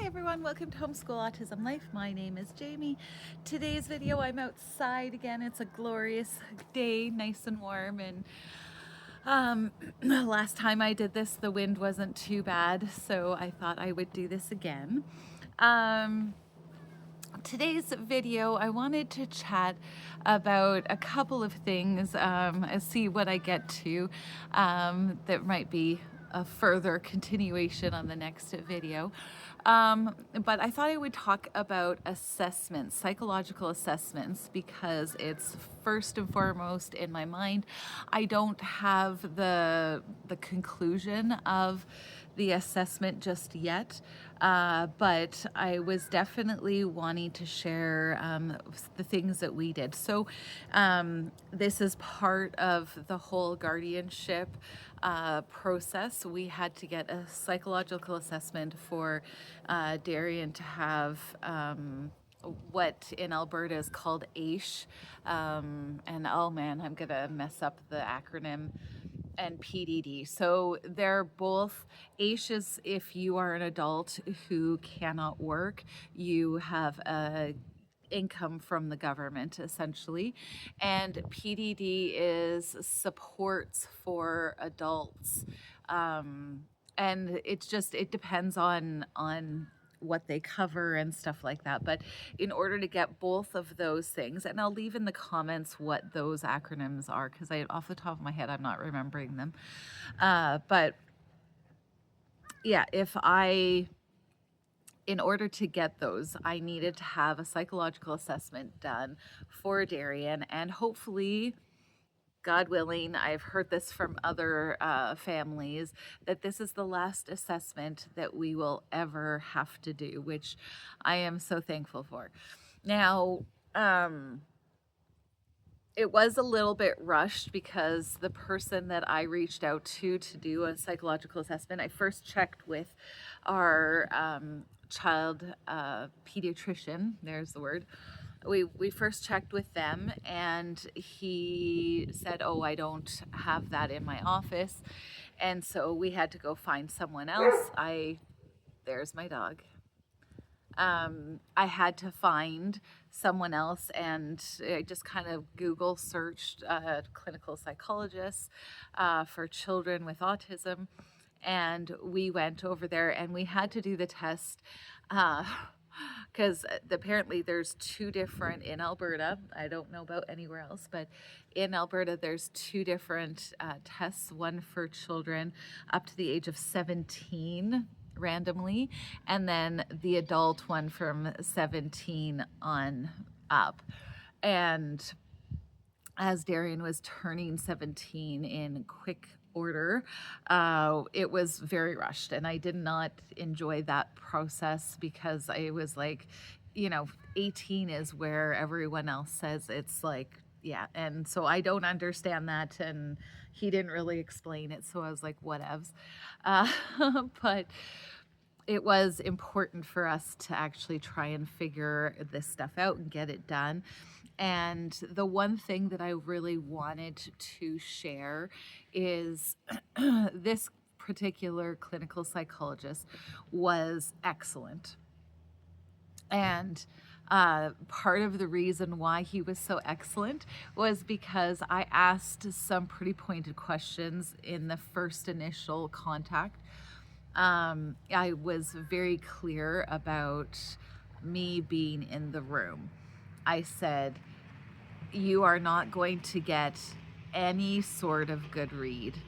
Hi everyone, welcome to Homeschool Autism Life. My name is Jamie. Today's video, I'm outside again. It's a glorious day, nice and warm, and last time I did this, the wind wasn't too bad, so I thought I would do this again. Today's video, I wanted to chat about a couple of things, see what I get to that might be a further continuation on the next video. But I thought I would talk about assessments, psychological assessments, because it's first and foremost in my mind. I don't have the conclusion of the assessment just yet, but I was definitely wanting to share the things that we did. So this is part of the whole guardianship process. We had to get a psychological assessment for Darrion to have what in Alberta is called AISH, and oh man, I'm gonna mess up the acronym, and PDD. So they're both, AISH is if you are an adult who cannot work, you have a income from the government essentially, and PDD is supports for adults, and it depends on what they cover and stuff like that. But in order to get both of those things, and I'll leave in the comments what those acronyms are, because off the top of my head I'm not remembering them, but yeah, in order to get those, I needed to have a psychological assessment done for Darrion, and hopefully, God willing, I've heard this from other families, that this is the last assessment that we will ever have to do, which I am so thankful for. Now, it was a little bit rushed because the person that I reached out to do a psychological assessment, I first checked with our child pediatrician, there's the word. We first checked with them, and he said, oh, I don't have that in my office. And so we had to go find someone else. There's my dog. I had to find someone else, and I just kind of Google searched clinical psychologists for children with autism, and we went over there and we had to do the test because apparently there's two different in Alberta. I don't know about anywhere else, but in Alberta there's two different tests, one for children up to the age of 17 randomly, and then the adult one from 17 on up. And as Darrion was turning 17 in quick order, it was very rushed, and I did not enjoy that process because I was like, 18 is where everyone else says it's like, yeah, and so I don't understand that, and he didn't really explain it, so I was like, whatevs. But it was important for us to actually try and figure this stuff out and get it done. And the one thing that I really wanted to share is this particular clinical psychologist was excellent. And part of the reason why he was so excellent was because I asked some pretty pointed questions in the first initial contact. I was very clear about me being in the room. I said, you are not going to get any sort of good read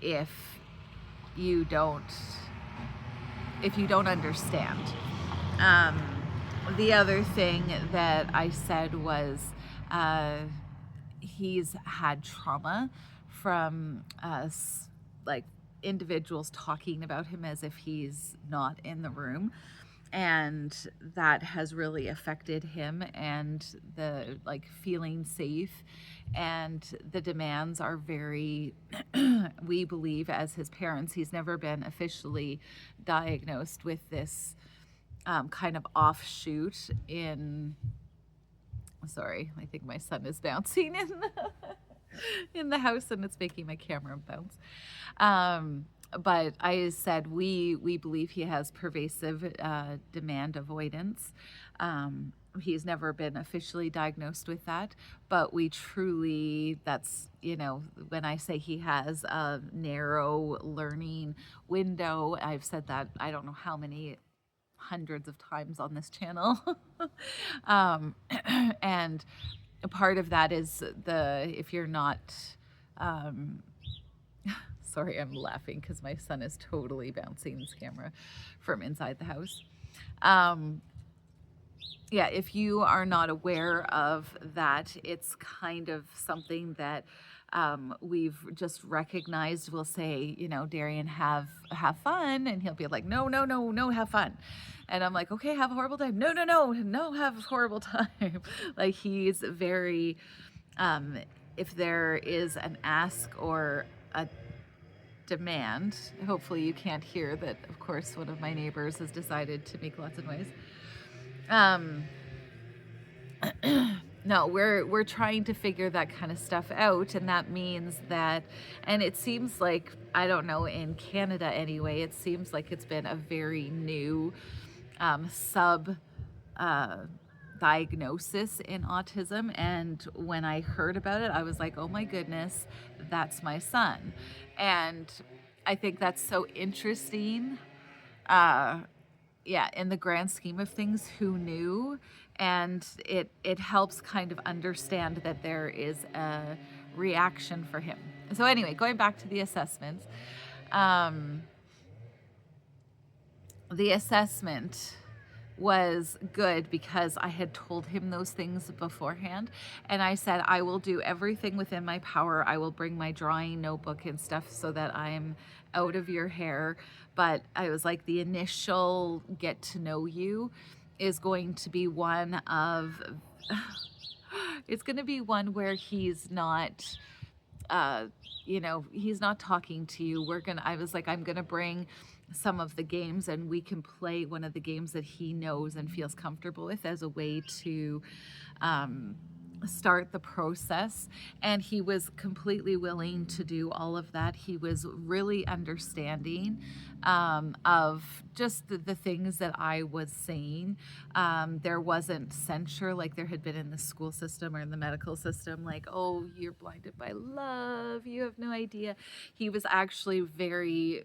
if you don't understand. The other thing that I said was he's had trauma from like individuals talking about him as if he's not in the room, and that has really affected him, and the feeling safe, and the demands are very we believe as his parents, he's never been officially diagnosed with this kind of offshoot in, sorry, I think my son is bouncing in the in the house and it's making my camera bounce. but I said we believe he has pervasive demand avoidance. He's never been officially diagnosed with that, but we truly, that's, when I say he has a narrow learning window, I've said that I don't know how many hundreds of times on this channel. um, and a part of that is if you're not, um, sorry, I'm laughing because my son is totally bouncing this camera from inside the house. Yeah, if you are not aware of that, it's kind of something that we've just recognized. We'll say, Darrion, have fun, and he'll be like, no, no, no, no, have fun. And I'm like, okay, have a horrible time. No, no, no, no, have a horrible time. Like, he's very, if there is an ask or a demand, hopefully you can't hear that, of course, one of my neighbors has decided to make lots of noise. No, we're trying to figure that kind of stuff out, and that means that, and it seems like, I don't know, in Canada anyway, it seems like it's been a very new sub diagnosis in autism. And when I heard about it, I was like, oh my goodness, that's my son. And I think that's so interesting. Yeah, in the grand scheme of things, who knew? And it helps kind of understand that there is a reaction for him. So anyway, going back to the assessments, the assessment was good because I had told him those things beforehand, and I said, I will do everything within my power. I will bring my drawing notebook and stuff so that I'm out of your hair. But I was like, the initial get to know you is going to be one of it's going to be one where he's not he's not talking to you. I was like, I'm gonna bring some of the games, and we can play one of the games that he knows and feels comfortable with as a way to start the process. And he was completely willing to do all of that. He was really understanding of just the things that I was saying. There wasn't censure like there had been in the school system or in the medical system, like, oh, you're blinded by love, you have no idea. He was actually very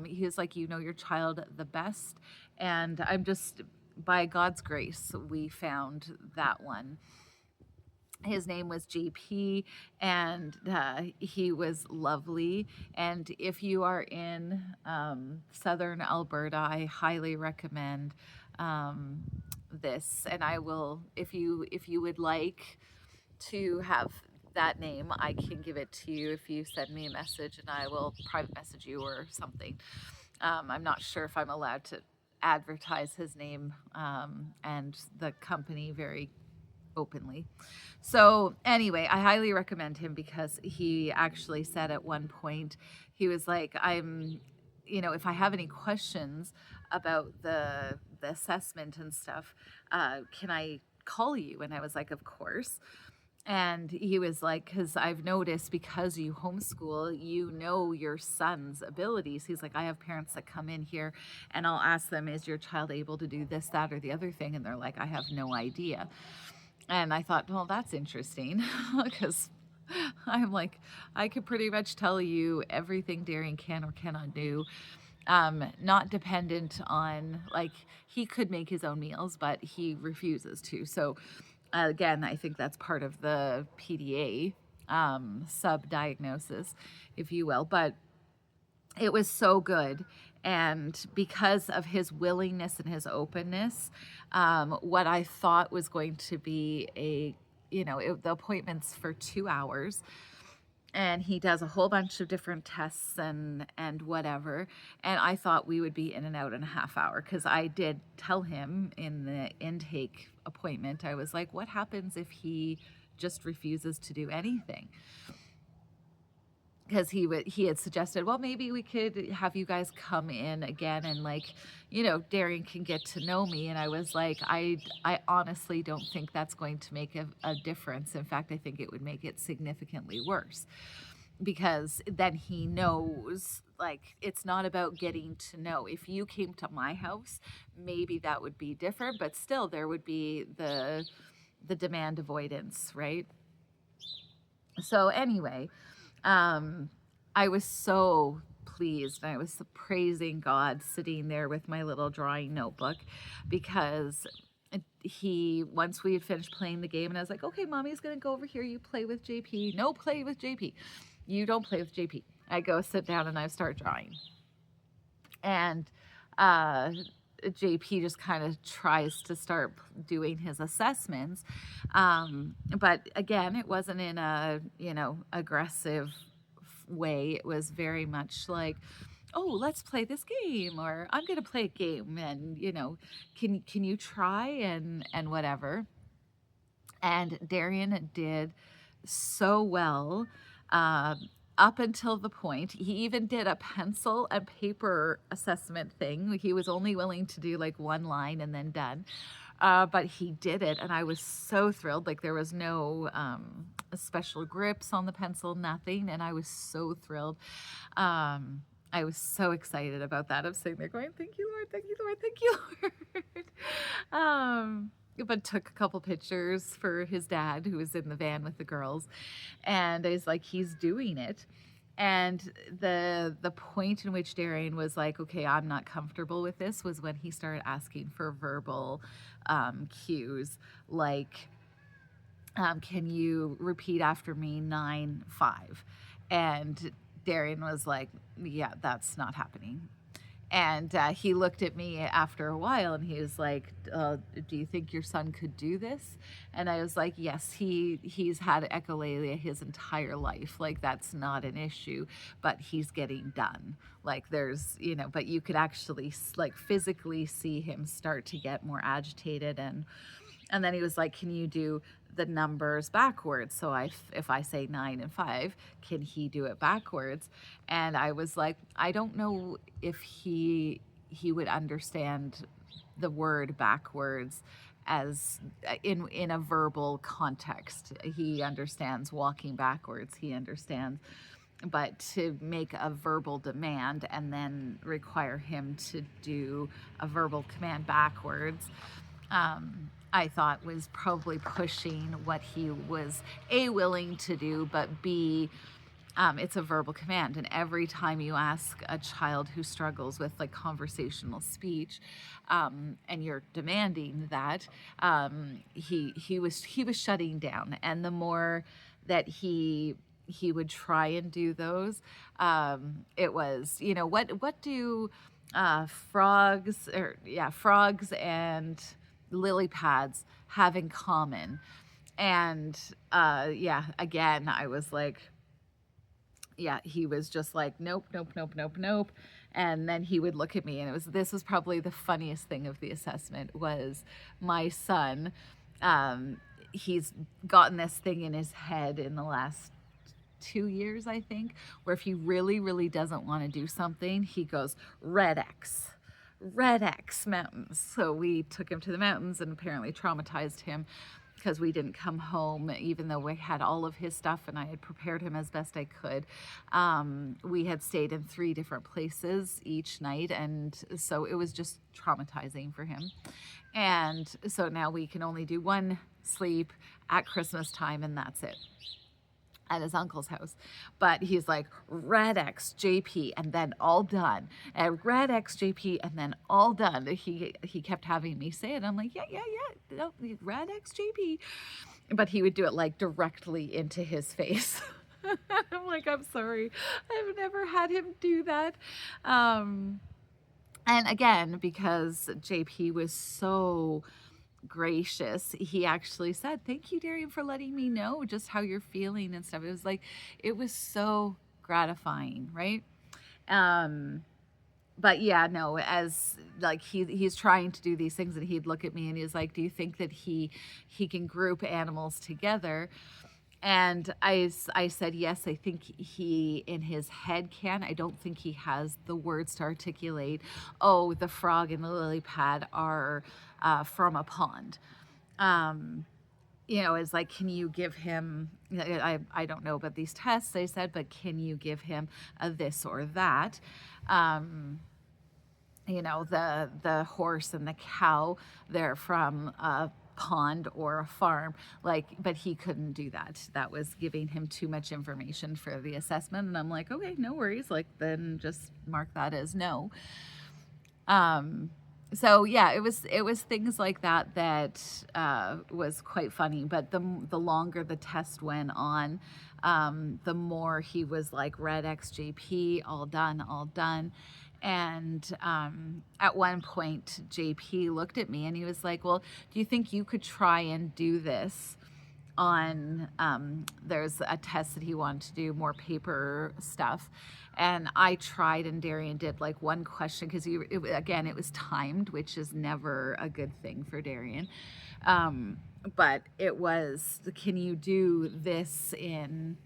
he was like, your child the best. And I'm just, by God's grace, we found that one. His name was JP, and he was lovely. And if you are in southern Alberta, I highly recommend this. And I will, if you would like to have that name, I can give it to you if you send me a message, and I will private message you or something. I'm not sure if I'm allowed to advertise his name and the company very openly. So anyway, I highly recommend him because he actually said at one point, he was like, if I have any questions about the assessment and stuff, can I call you? And I was like, of course. And he was like, because I've noticed, because you homeschool, your son's abilities. He's like, I have parents that come in here and I'll ask them, is your child able to do this, that, or the other thing? And they're like, I have no idea. And I thought, well, that's interesting, because I'm like, I could pretty much tell you everything Darrion can or cannot do. Not dependent on, like, he could make his own meals, but he refuses to. So again, I think that's part of the PDA sub-diagnosis, if you will. But it was so good. And because of his willingness and his openness, what I thought was going to be the appointment's for 2 hours. And he does a whole bunch of different tests and whatever. And I thought we would be in and out in a half hour, because I did tell him in the intake appointment, I was like, what happens if he just refuses to do anything? Because he had suggested, well, maybe we could have you guys come in again and, like, Darrion can get to know me. And I was like, I honestly don't think that's going to make a difference. In fact, I think it would make it significantly worse, because then he knows, like, it's not about getting to know. If you came to my house, maybe that would be different, but still there would be the demand avoidance, right? So anyway, um, I was so pleased. I was praising God sitting there with my little drawing notebook because once we had finished playing the game, and I was like, okay, mommy's gonna go over here, you play with JP. No, play with JP. You don't play with JP. I go sit down and I start drawing. And uh, JP just kind of tries to start doing his assessments. But again, it wasn't in a, aggressive way. It was very much like, oh, let's play this game, or I'm going to play a game, and, can you try, and whatever. And Darrion did so well. Up until the point, he even did a pencil and paper assessment thing. He was only willing to do like one line and then done. But he did it, and I was so thrilled. Like, there was no special grips on the pencil, nothing, and I was so thrilled. I was so excited about that. I'm sitting there going, thank you, Lord, thank you, Lord, thank you, Lord. But took a couple pictures for his dad, who was in the van with the girls, and I was like, he's doing it. And the point in which Darrion was like, okay, I'm not comfortable with this, was when he started asking for verbal cues, like, can you repeat after me 9-5? And Darrion was like, yeah, that's not happening. And he looked at me after a while and he was like, do you think your son could do this? And I was like, yes, he's had echolalia his entire life. Like, that's not an issue, but he's getting done. Like, there's, but you could actually like physically see him start to get more agitated. And then he was like, can you do the numbers backwards? So if I say 9 and 5, can he do it backwards? And I was like, I don't know if he would understand the word backwards as in a verbal context. He understands walking backwards. He understands. But to make a verbal demand and then require him to do a verbal command backwards, I thought was probably pushing what he was A, willing to do, but B, it's a verbal command. And every time you ask a child who struggles with like conversational speech, and you're demanding that, he was shutting down. And the more that he would try and do those, it was, what do frogs and lily pads have in common? And again, I was like, he was just like, nope, nope, nope, nope, nope. And then he would look at me, and this was probably the funniest thing of the assessment, was my son. He's gotten this thing in his head in the last 2 years, I think, where if he really, really doesn't want to do something, he goes, red X mountains. So we took him to the mountains and apparently traumatized him, because we didn't come home, even though we had all of his stuff and I had prepared him as best I could. We had stayed in 3 different places each night, and so it was just traumatizing for him. And so now we can only do one sleep at Christmas time, and that's it, at his uncle's house. But he's like, red X JP, and then all done, and red X JP, and then all done. He kept having me say it. I'm like, yeah, no, red X JP, but he would do it like directly into his face. I'm like, I'm sorry, I've never had him do that. And again, because JP was so gracious, he actually said, thank you, Darrion, for letting me know just how you're feeling and stuff. It was like, it was so gratifying, right? But yeah, no, as like he's trying to do these things, and he'd look at me and he's like, do you think that he can group animals together? And I said, yes, I think he in his head can. I don't think he has the words to articulate, oh, the frog and the lily pad are from a pond. is like, can you give him, I don't know about these tests, they said, but can you give him a this or that? The horse and the cow, they're from a pond or a farm, like, but he couldn't do that. That was giving him too much information for the assessment. And I'm like, okay, no worries. Like, then just mark that as no. So yeah, it was things like that that was quite funny. But the longer the test went on, the more he was like red XJP, all done, all done. And at one point, JP looked at me and he was like, "Well, do you think you could try and do this on there's a test that he wanted to do, more paper stuff?" And I tried, and Darrion did like one question because again, it was timed, which is never a good thing for Darrion. But it was, can you do this in,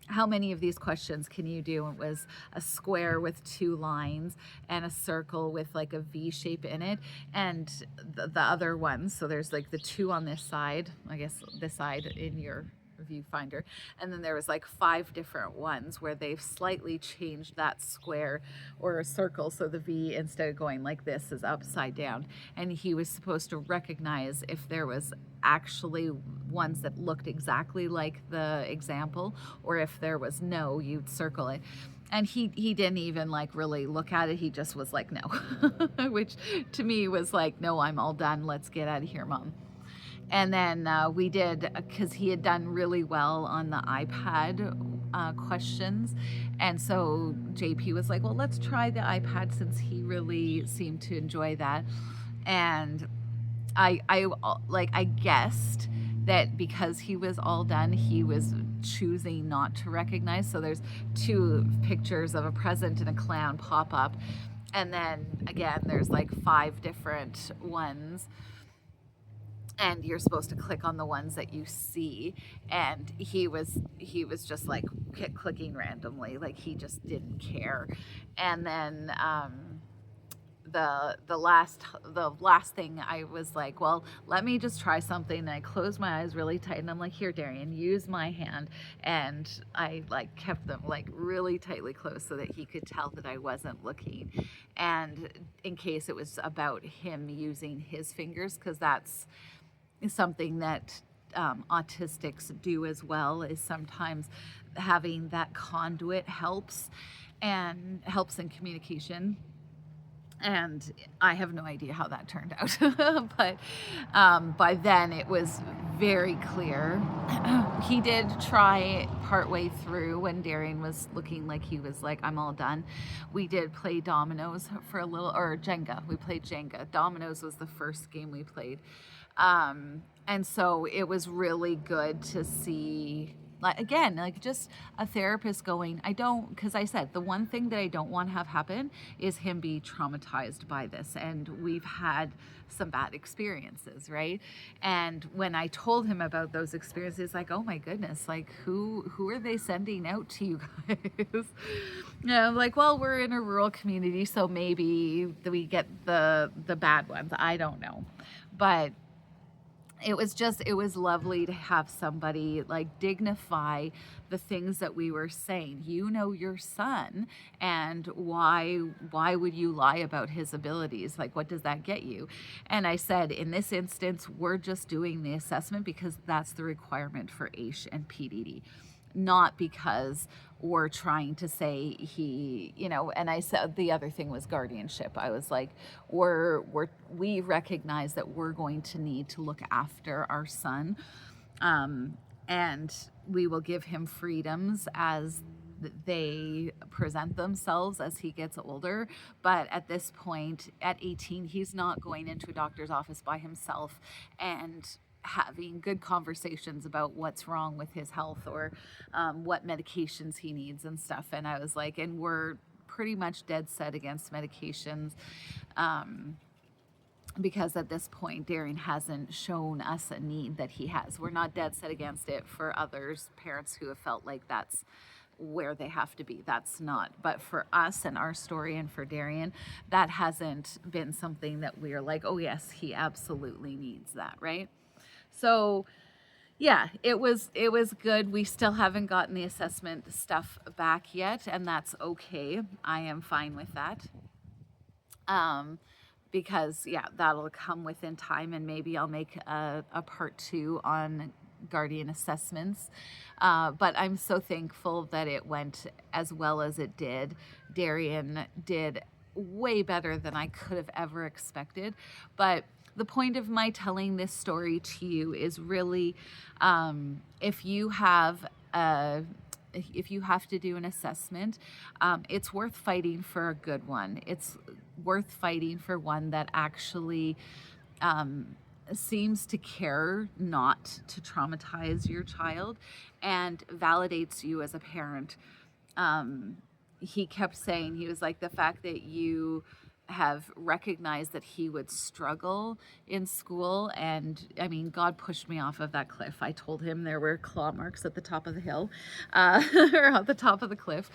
how many of these questions can you do? It was a square with 2 lines and a circle with like a V shape in it, and the other ones. So there's like the 2 on this side, I guess this side in your viewfinder, and then there was like 5 different ones where they've slightly changed that square or a circle, so the V, instead of going like this, is upside down. And he was supposed to recognize if there was actually ones that looked exactly like the example, or if there was no, you'd circle it. And he didn't even like really look at it. He just was like, no. Which to me was like, no, I'm all done, let's get out of here, Mom. And then we did, because he had done really well on the iPad questions. And so JP was like, well, let's try the iPad, since he really seemed to enjoy that. And I guessed that because he was all done, he was choosing not to recognize. So there's 2 pictures of a present and a clown pop up. And then again, there's like 5 different ones, and you're supposed to click on the ones that you see. And he was just like clicking randomly, like he just didn't care. And then the last thing, I was like, well, let me just try something. And I closed my eyes really tight, and I'm like, here, Darrion, use my hand. And I like kept them like really tightly closed so that he could tell that I wasn't looking, and in case it was about him using his fingers, because that's something that autistics do as well, is sometimes having that conduit helps, and helps in communication. And I have no idea how that turned out. But by then it was very clear. He did try partway through, when Darrion was looking like he was like, I'm all done. We did play dominoes for a little, or Jenga. We played Jenga. Dominoes was the first game we played. And so it was really good to see, like, again, like just a therapist going, because I said the one thing that I don't want to have happen is him be traumatized by this. And we've had some bad experiences, right? And when I told him about those experiences, like, oh my goodness, like who are they sending out to you guys? Like, well, we're in a rural community, so maybe we get the bad ones. I don't know. But it was lovely to have somebody like dignify the things that we were saying. Your son, and why would you lie about his abilities? Like, what does that get you? And I said, in this instance, we're just doing the assessment because that's the requirement for AISH and PDD, not because we're trying to say and I said the other thing was guardianship. I was like, we recognize that we're going to need to look after our son, and we will give him freedoms as they present themselves as he gets older. But at this point, at 18, he's not going into a doctor's office by himself and having good conversations about what's wrong with his health, or what medications he needs and stuff. And I was like, and we're pretty much dead set against medications, because at this point Darrion hasn't shown us a need that he has. We're not dead set against it for others, parents who have felt like that's where they have to be. That's not. But for us and our story, and for Darrion, that hasn't been something that we're like, oh yes, he absolutely needs that, right? So yeah, it was good. We still haven't gotten the assessment stuff back yet, and that's okay. I am fine with that. Um, because yeah, that'll come within time, and maybe I'll make a part 2 on guardian assessments. But I'm so thankful that it went as well as it did. Darrion did way better than I could have ever expected. But the point of my telling this story to you is really, if you have a if you have to do an assessment, it's worth fighting for a good one. It's worth fighting for one that actually seems to care not to traumatize your child and validates you as a parent. He kept saying, he was like, the fact that you have recognized that he would struggle in school, and I mean, God pushed me off of that cliff. I told him there were claw marks at the top of the hill, or at the top of the cliff.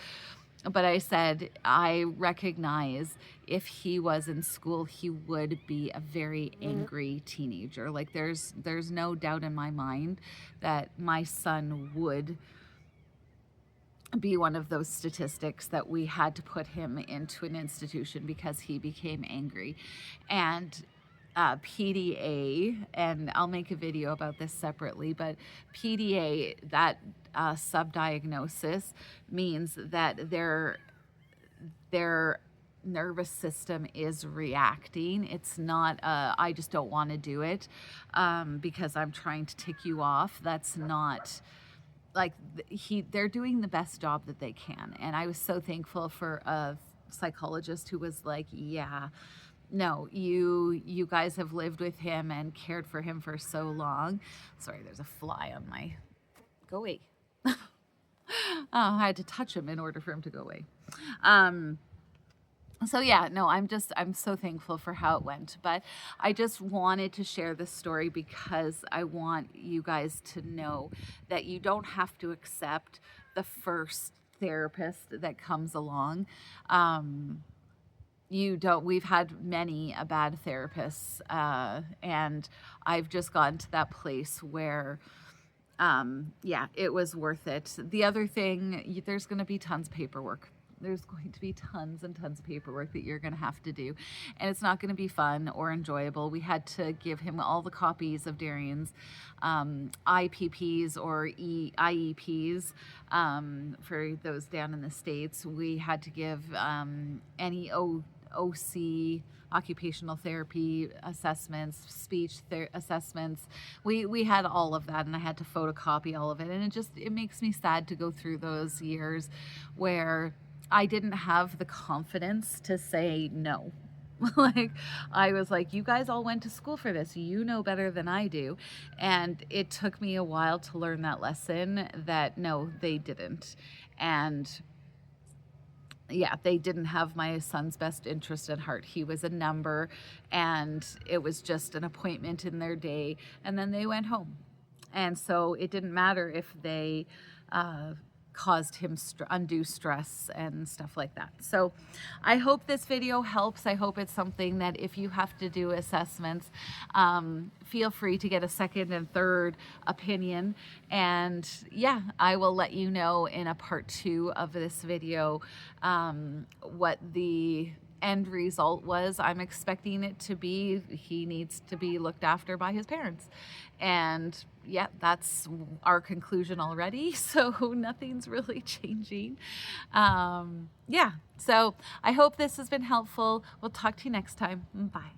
But I said, I recognize if he was in school, he would be a very angry teenager. Like there's no doubt in my mind that my son would be one of those statistics that we had to put him into an institution because he became angry. And PDA, and I'll make a video about this separately, but PDA, that subdiagnosis means that their nervous system is reacting. It's not I just don't want to do it because I'm trying to tick you off. That's not like they're doing the best job that they can. And I was so thankful for a psychologist who was like, yeah, no, you guys have lived with him and cared for him for so long. Sorry, there's a fly on my, go away. I had to touch him in order for him to go away. So yeah, no, I'm so thankful for how it went. But I just wanted to share this story because I want you guys to know that you don't have to accept the first therapist that comes along. We've had many bad therapists, and I've just gotten to that place where yeah, it was worth it. The other thing, there's going to be tons of paperwork. There's going to be tons and tons of paperwork that you're going to have to do, and it's not going to be fun or enjoyable. We had to give him all the copies of Darrion's IPPs or IEPs for those down in the States. We had to give any OC, occupational therapy assessments, speech assessments. We had all of that, and I had to photocopy all of it, and it makes me sad to go through those years where I didn't have the confidence to say no. Like I was like, you guys all went to school for this, you know better than I do. And it took me a while to learn that lesson, that no, they didn't. And yeah, they didn't have my son's best interest at heart. He was a number, and it was just an appointment in their day, and then they went home. And so it didn't matter if they caused him undue stress and stuff like that. So I hope this video helps. I hope it's something that if you have to do assessments, feel free to get a second and third opinion. And yeah, I will let you know in a part 2 of this video what the end result was. I'm expecting it to be he needs to be looked after by his parents. And yeah, that's our conclusion already. So nothing's really changing. Yeah, so I hope this has been helpful. We'll talk to you next time. Bye.